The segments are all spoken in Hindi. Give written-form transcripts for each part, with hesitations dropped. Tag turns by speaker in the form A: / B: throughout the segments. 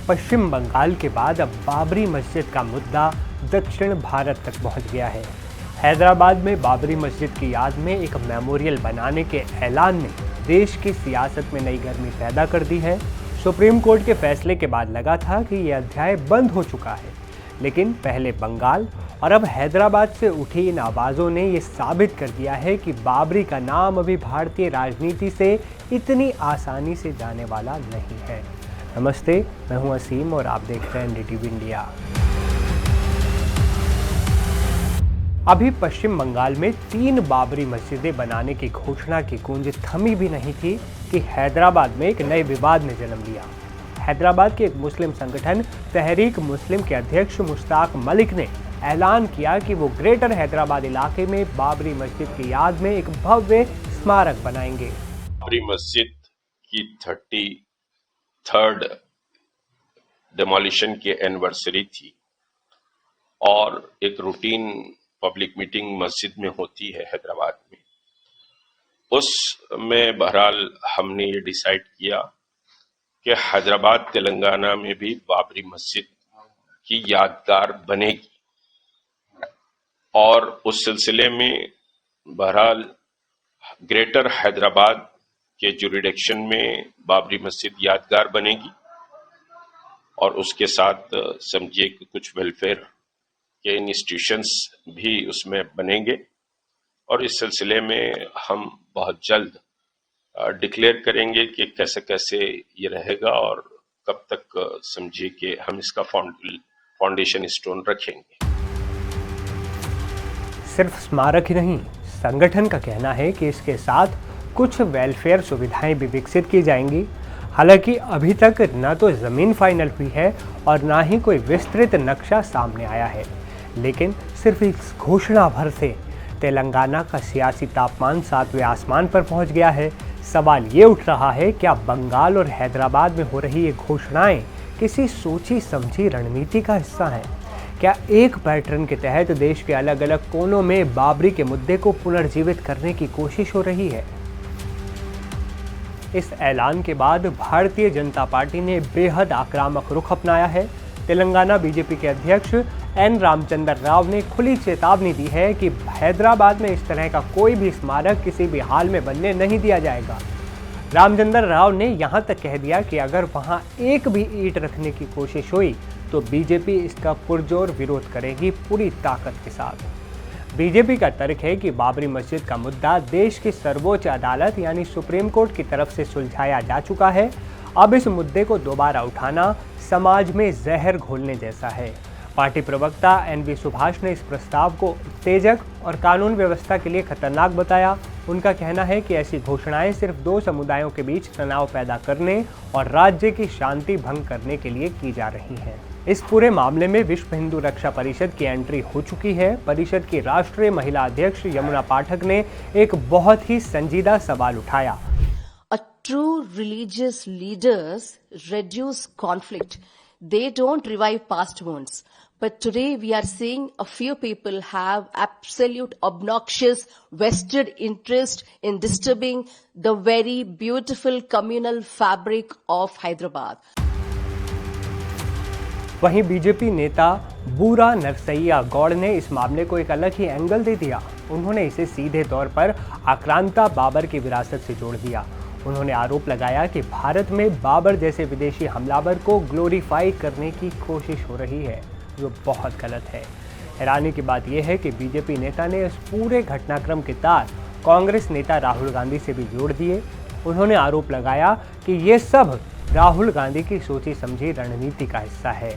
A: पश्चिम बंगाल के बाद अब बाबरी मस्जिद का मुद्दा दक्षिण भारत तक पहुंच गया है। हैदराबाद में बाबरी मस्जिद की याद में एक मेमोरियल बनाने के ऐलान ने देश की सियासत में नई गर्मी पैदा कर दी है। सुप्रीम कोर्ट के फैसले के बाद लगा था कि यह अध्याय बंद हो चुका है, लेकिन पहले बंगाल और अब हैदराबाद से उठी इन आवाज़ों ने ये साबित कर दिया है कि बाबरी का नाम अभी भारतीय राजनीति से इतनी आसानी से जाने वाला नहीं है। नमस्ते, मैं हूं असीम और आप देख रहे हैं एनडीटीवी इंडिया। अभी पश्चिम बंगाल में 3 बाबरी मस्जिदें बनाने की घोषणा की गूंज थमी भी नहीं थी कि हैदराबाद में एक नए विवाद ने जन्म लिया। हैदराबाद के एक मुस्लिम संगठन तहरीक मुस्लिम के अध्यक्ष मुश्ताक मलिक ने ऐलान किया कि वो ग्रेटर हैदराबाद इलाके में बाबरी मस्जिद की याद में एक भव्य स्मारक बनाएंगे।
B: बाबरी मस्जिद की 33rd डेमोलिशन की एनिवर्सरी थी और एक रूटीन पब्लिक मीटिंग मस्जिद में होती है हैदराबाद में। उसमें बहरहाल हमने ये डिसाइड किया कि हैदराबाद तेलंगाना में भी बाबरी मस्जिद की यादगार बनेगी और उस सिलसिले में बहरहाल ग्रेटर हैदराबाद के जुरिडिक्शन में बाबरी मस्जिद यादगार बनेगी और उसके साथ समझिए कि कुछ वेलफेयर के इंस्टीट्यूशंस भी उसमें बनेंगे और इस सिलसिले में हम बहुत जल्द डिक्लेयर करेंगे कि कैसे कैसे ये रहेगा और कब तक समझिए कि हम इसका फाउंडेशन स्टोन रखेंगे।
A: सिर्फ स्मारक ही नहीं, संगठन का कहना है कि इसके साथ कुछ वेलफेयर सुविधाएं भी विकसित की जाएंगी। हालांकि अभी तक न तो ज़मीन फाइनल हुई है और ना ही कोई विस्तृत नक्शा सामने आया है, लेकिन सिर्फ इस घोषणा भर से तेलंगाना का सियासी तापमान 7वें आसमान पर पहुंच गया है। सवाल ये उठ रहा है, क्या बंगाल और हैदराबाद में हो रही ये घोषणाएं किसी सोची समझी रणनीति का हिस्सा हैं? क्या एक पैटर्न के तहत देश के अलग अलग कोनों में बाबरी के मुद्दे को पुनर्जीवित करने की कोशिश हो रही है? इस ऐलान के बाद भारतीय जनता पार्टी ने बेहद आक्रामक रुख अपनाया है। तेलंगाना बीजेपी के अध्यक्ष एन रामचंद्र राव ने खुली चेतावनी दी है कि हैदराबाद में इस तरह का कोई भी स्मारक किसी भी हाल में बनने नहीं दिया जाएगा। रामचंद्र राव ने यहां तक कह दिया कि अगर वहां एक भी ईंट रखने की कोशिश हुई तो बीजेपी इसका पुरजोर विरोध करेगी पूरी ताकत के साथ। बीजेपी का तर्क है कि बाबरी मस्जिद का मुद्दा देश की सर्वोच्च अदालत यानी सुप्रीम कोर्ट की तरफ से सुलझाया जा चुका है। अब इस मुद्दे को दोबारा उठाना समाज में जहर घोलने जैसा है। पार्टी प्रवक्ता एनवी सुभाष ने इस प्रस्ताव को उत्तेजक और कानून व्यवस्था के लिए खतरनाक बताया। उनका कहना है कि ऐसी घोषणाएं सिर्फ 2 समुदायों के बीच तनाव पैदा करने और राज्य की शांति भंग करने के लिए की जा रही हैं। इस पूरे मामले में विश्व हिंदू रक्षा परिषद की एंट्री हो चुकी है। परिषद की राष्ट्रीय महिला अध्यक्ष यमुना पाठक ने एक बहुत ही संजीदा सवाल उठाया।
C: True religious leaders reduce conflict. They don't revive past wounds. But today we are seeing a few people have absolute obnoxious vested interest in disturbing the very beautiful communal fabric of Hyderabad.
A: वहीं बीजेपी नेता बूरा नरसैया गौड़ ने इस मामले को एक अलग ही एंगल दे दिया। उन्होंने इसे सीधे तौर पर आक्रांता बाबर की विरासत से जोड़ दिया। उन्होंने आरोप लगाया कि भारत में बाबर जैसे विदेशी हमलावर को ग्लोरीफाई करने की कोशिश हो रही है, जो बहुत गलत है। हैरानी की बात यह है कि बीजेपी नेता ने इस पूरे घटनाक्रम के तार कांग्रेस नेता राहुल गांधी से भी जोड़ दिए। उन्होंने आरोप लगाया कि ये सब राहुल गांधी की सोची समझी रणनीति का हिस्सा है,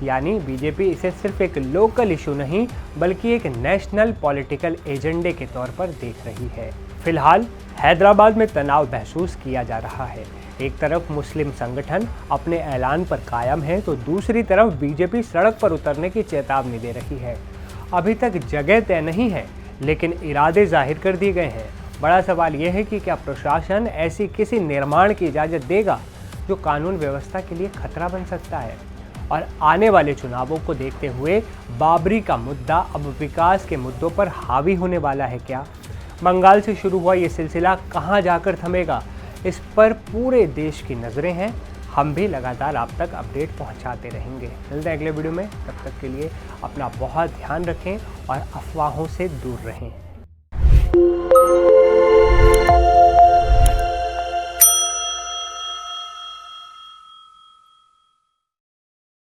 A: यानी बीजेपी इसे सिर्फ एक लोकल इशू नहीं बल्कि एक नेशनल पॉलिटिकल एजेंडे के तौर पर देख रही है। फिलहाल हैदराबाद में तनाव महसूस किया जा रहा है। एक तरफ मुस्लिम संगठन अपने ऐलान पर कायम है तो दूसरी तरफ बीजेपी सड़क पर उतरने की चेतावनी दे रही है। अभी तक जगह तय नहीं है, लेकिन इरादे जाहिर कर दिए गए हैं। बड़ा सवाल यह है कि क्या प्रशासन ऐसी किसी निर्माण की इजाज़त देगा जो कानून व्यवस्था के लिए खतरा बन सकता है? और आने वाले चुनावों को देखते हुए बाबरी का मुद्दा अब विकास के मुद्दों पर हावी होने वाला है क्या? बंगाल से शुरू हुआ ये सिलसिला कहां जाकर थमेगा, इस पर पूरे देश की नज़रें हैं। हम भी लगातार आप तक अपडेट पहुंचाते रहेंगे। मिलते हैं अगले वीडियो में, तब तक के लिए अपना बहुत ध्यान रखें और अफवाहों से दूर रहें।